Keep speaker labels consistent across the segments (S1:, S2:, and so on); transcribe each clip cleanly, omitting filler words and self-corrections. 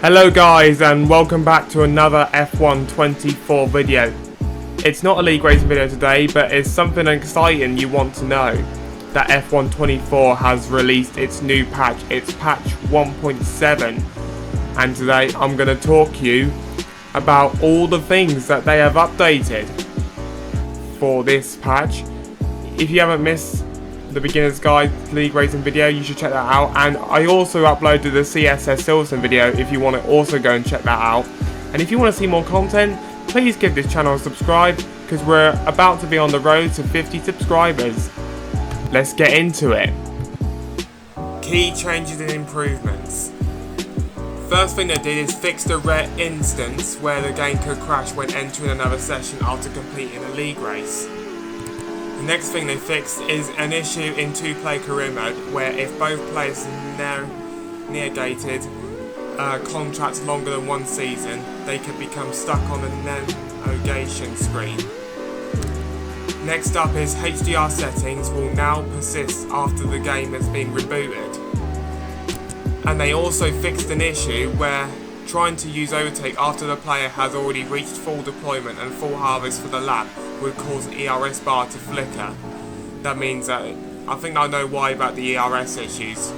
S1: Hello guys, and welcome back to another F1 24 video. It's not a league racing video today, but it's something exciting you want to know. That F1 24 has released its new patch, it's patch 1.7. And today I'm going to talk to you about all the things that they have updated for this patch. If you haven't missed the beginner's guide league racing video, you should check that out. And I also uploaded the CSS Silverstone video if you want to also go and check that out. And if you want to see more content, please give this channel a subscribe, because we're about to be on the road to 50 subscribers. Let's get into it. Key changes and improvements. First thing they did is fix the rare instance where the game could crash when entering another session after completing a league race. The next thing they fixed is an issue in two-player career mode, where if both players negated contracts longer than one season, they could become stuck on the negation screen. Next up is HDR settings will now persist after the game has been rebooted. And they also fixed an issue where trying to use overtake after the player has already reached full deployment and full harvest for the lap would cause the ERS bar to flicker. That means that I think I know why about the ERS issues.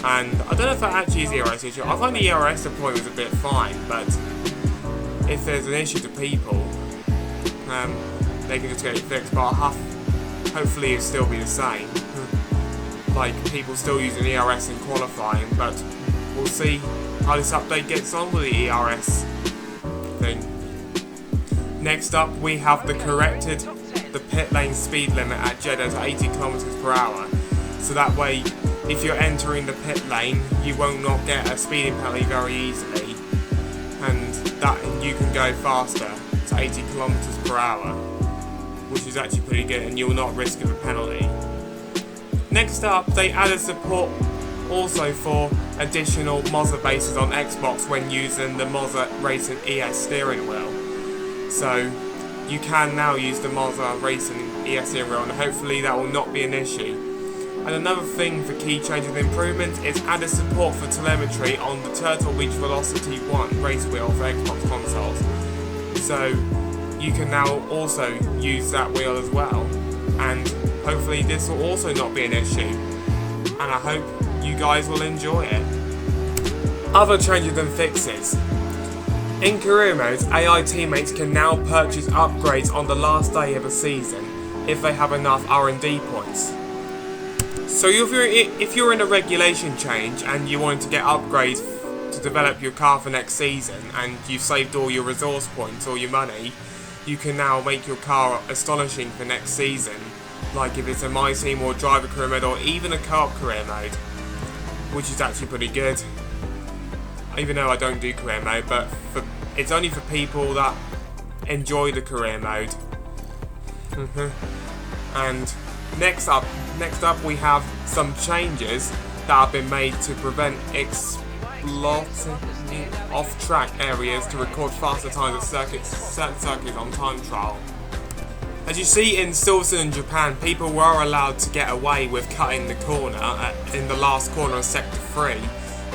S1: And I don't know if that actually is the ERS issue. I find the ERS deployment is a bit fine, but if there's an issue to people, they can just get it fixed. But hopefully it'll still be the same. Like, people still using ERS in qualifying, but we'll see how this update gets on with the ERS thing. Next up, we have corrected the pit lane speed limit at Jeddah to 80 km/h. So that way, if you're entering the pit lane, you will not get a speeding penalty very easily, and that you can go faster to 80 km/h, which is actually pretty good, and you'll not risk a penalty. Next up, they added support also for additional Mozza bases on Xbox when using the Mozza Racing ES steering wheel. So you can now use the Mozza Racing ES steering wheel, and hopefully that will not be an issue. And another thing for key changes and improvements is added support for telemetry on the Turtle Beach Velocity 1 race wheel for Xbox consoles. So you can now also use that wheel as well, and hopefully this will also not be an issue, and I hope you guys will enjoy it. Other changes and fixes. In career modes, AI teammates can now purchase upgrades on the last day of a season if they have enough R&D points. So if you're in a regulation change and you want to get upgrades to develop your car for next season, and you've saved all your resource points or your money, you can now make your car astonishing for next season, like if it's a My Team or driver career mode or even a co-op career mode, which is actually pretty good. Even though I don't do career mode, but it's only for people that enjoy the career mode. And next up we have some changes that have been made to prevent exploiting off-track areas to record faster times at certain circuits on time trial. As you see in Silverstone in Japan, people were allowed to get away with cutting the corner in the last corner of Sector 3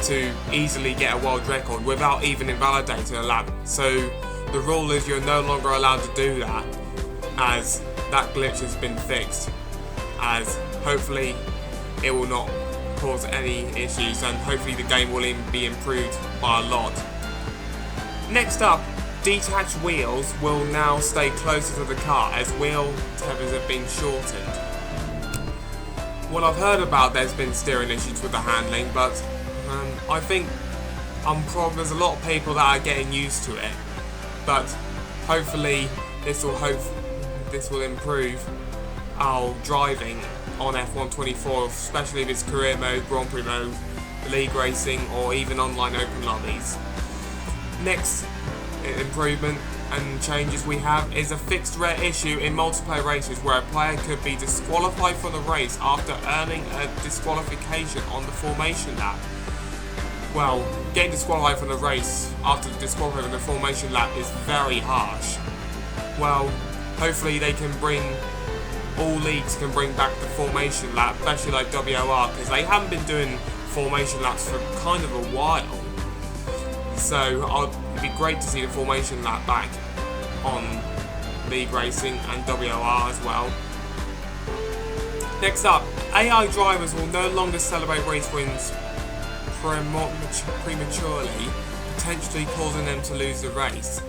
S1: to easily get a world record without even invalidating a lap. So the rule is you're no longer allowed to do that, as that glitch has been fixed, as hopefully it will not cause any issues, and hopefully the game will even be improved by a lot. Next up, detached wheels will now stay closer to the car as wheel tethers have been shortened. Well, I've heard about there's been steering issues with the handling, but I think there's a lot of people that are getting used to it. But hopefully this will improve our driving on F1 24, especially if it's career mode, Grand Prix mode, league racing, or even online open lobbies. Next improvement and changes we have is a fixed rare issue in multiplayer races where a player could be disqualified from the race after earning a disqualification on the formation lap. Well, getting disqualified from the race after disqualifying from the formation lap is very harsh. Well, hopefully all leagues can bring back the formation lap, especially like WOR, because they haven't been doing formation laps for kind of a while. So it'd be great to see the formation lap back on League Racing and WOR as well. Next up, AI drivers will no longer celebrate race wins prematurely, potentially causing them to lose the race.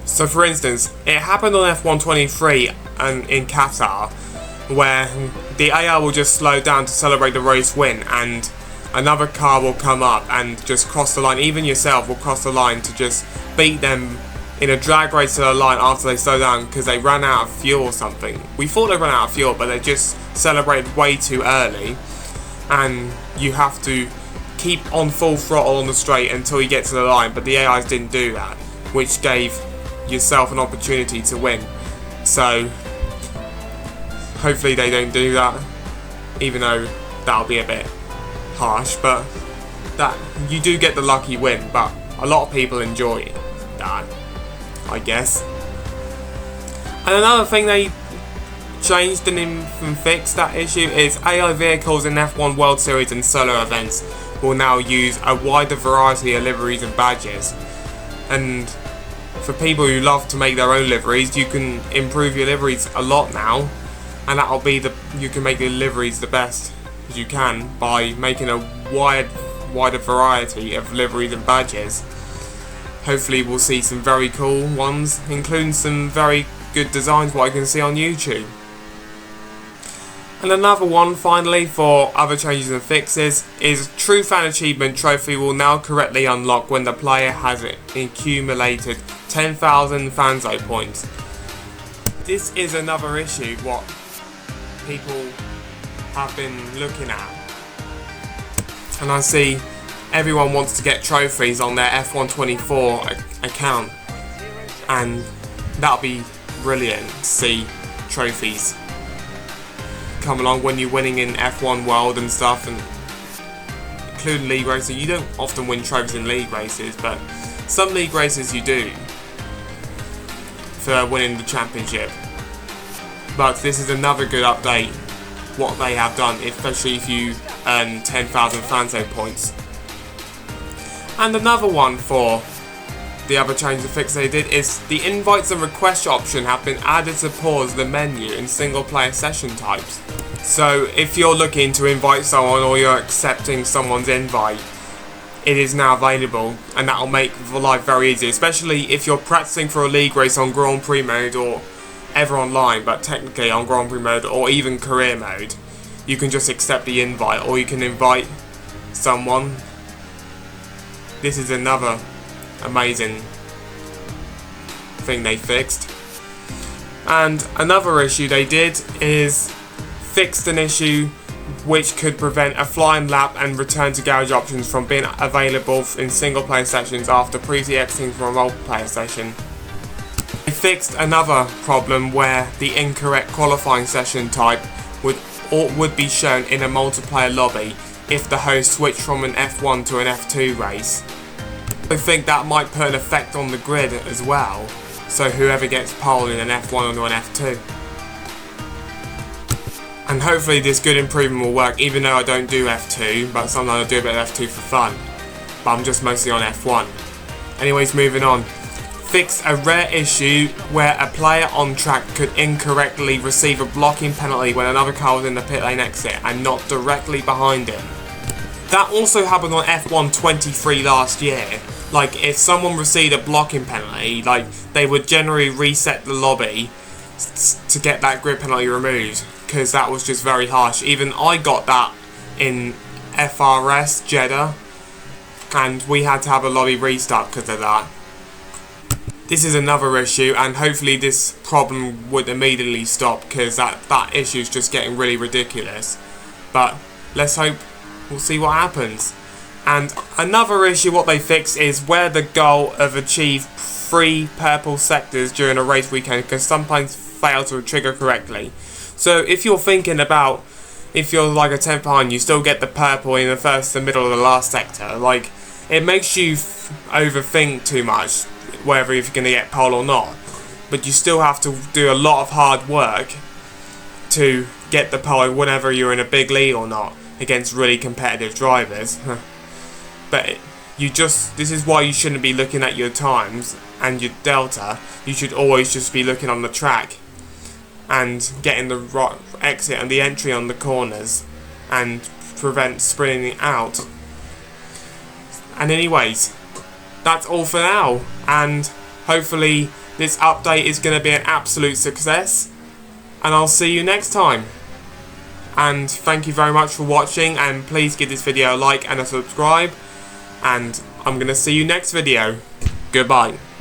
S1: So for instance, it happened on F123 and in Qatar, where the AI will just slow down to celebrate the race win, and another car will come up and just cross the line. Even yourself will cross the line to just beat them in a drag race to the line after they slow down because they ran out of fuel or something. We thought they ran out of fuel, but they just celebrated way too early, and you have to keep on full throttle on the straight until you get to the line, but the AIs didn't do that, which gave yourself an opportunity to win. So hopefully they don't do that, even though that'll be a bit harsh, but that you do get the lucky win, but a lot of people enjoy that, I guess. And another thing they changed and even fixed that issue is AI vehicles in F1 World Series and solo events will now use a wider variety of liveries and badges. And for people who love to make their own liveries, you can improve your liveries a lot now, and that'll be you can make your liveries the best as you can by making a wider variety of liveries and badges. Hopefully we'll see some very cool ones, including some very good designs what I can see on YouTube. And another one finally for other changes and fixes is True Fan Achievement Trophy will now correctly unlock when the player has accumulated 10,000 Fanzo points. This is another issue what people have been looking at, and I see everyone wants to get trophies on their F124 account, and that'll be brilliant to see trophies come along when you're winning in F1 World and stuff, and including league races. You don't often win trophies in league races, but some league races you do for winning the championship. But this is another good update what they have done, especially if you earn 10,000 Fanzo points. And another one for the other change and fix they did is the invites and request option have been added to pause the menu in single player session types. So if you're looking to invite someone or you're accepting someone's invite, it is now available, and that will make life very easy, especially if you're practicing for a league race on Grand Prix mode or ever online, but technically on Grand Prix mode or even career mode. You can just accept the invite, or you can invite someone. This is another amazing thing they fixed. And another issue they did is fixed an issue which could prevent a flying lap and return to garage options from being available in single player sessions after previously exiting from a multiplayer session. They fixed another problem where the incorrect qualifying session type would be shown in a multiplayer lobby if the host switched from an F1 to an F2 race. I think that might put an effect on the grid as well, so whoever gets pole in an F1 or an F2. And hopefully this good improvement will work, even though I don't do F2, but sometimes I do a bit of F2 for fun. But I'm just mostly on F1. Anyways, moving on. Fix a rare issue where a player on track could incorrectly receive a blocking penalty when another car was in the pit lane exit and not directly behind him. That also happened on F123 last year. Like, if someone received a blocking penalty, like, they would generally reset the lobby to get that grid penalty removed, because that was just very harsh. Even I got that in FRS Jeddah, and we had to have a lobby restart because of that. This is another issue, and hopefully this problem would immediately stop, because that issue is just getting really ridiculous. But let's hope we'll see what happens. And another issue what they fixed is where the goal of achieve 3 purple sectors during a race weekend can sometimes fail to trigger correctly. So if you're thinking about, if you're like a 10th behind, you still get the purple in the first, the middle, or the last sector. Like, it makes you overthink too much whether you're going to get pole or not. But you still have to do a lot of hard work to get the pole whenever you're in a big lead or not against really competitive drivers. But this is why you shouldn't be looking at your times and your delta. You should always just be looking on the track and getting the right exit and the entry on the corners and prevent spinning out. And anyways, that's all for now, and hopefully this update is going to be an absolute success, and I'll see you next time. And thank you very much for watching, and please give this video a like and a subscribe, and I'm going to see you next video. Goodbye.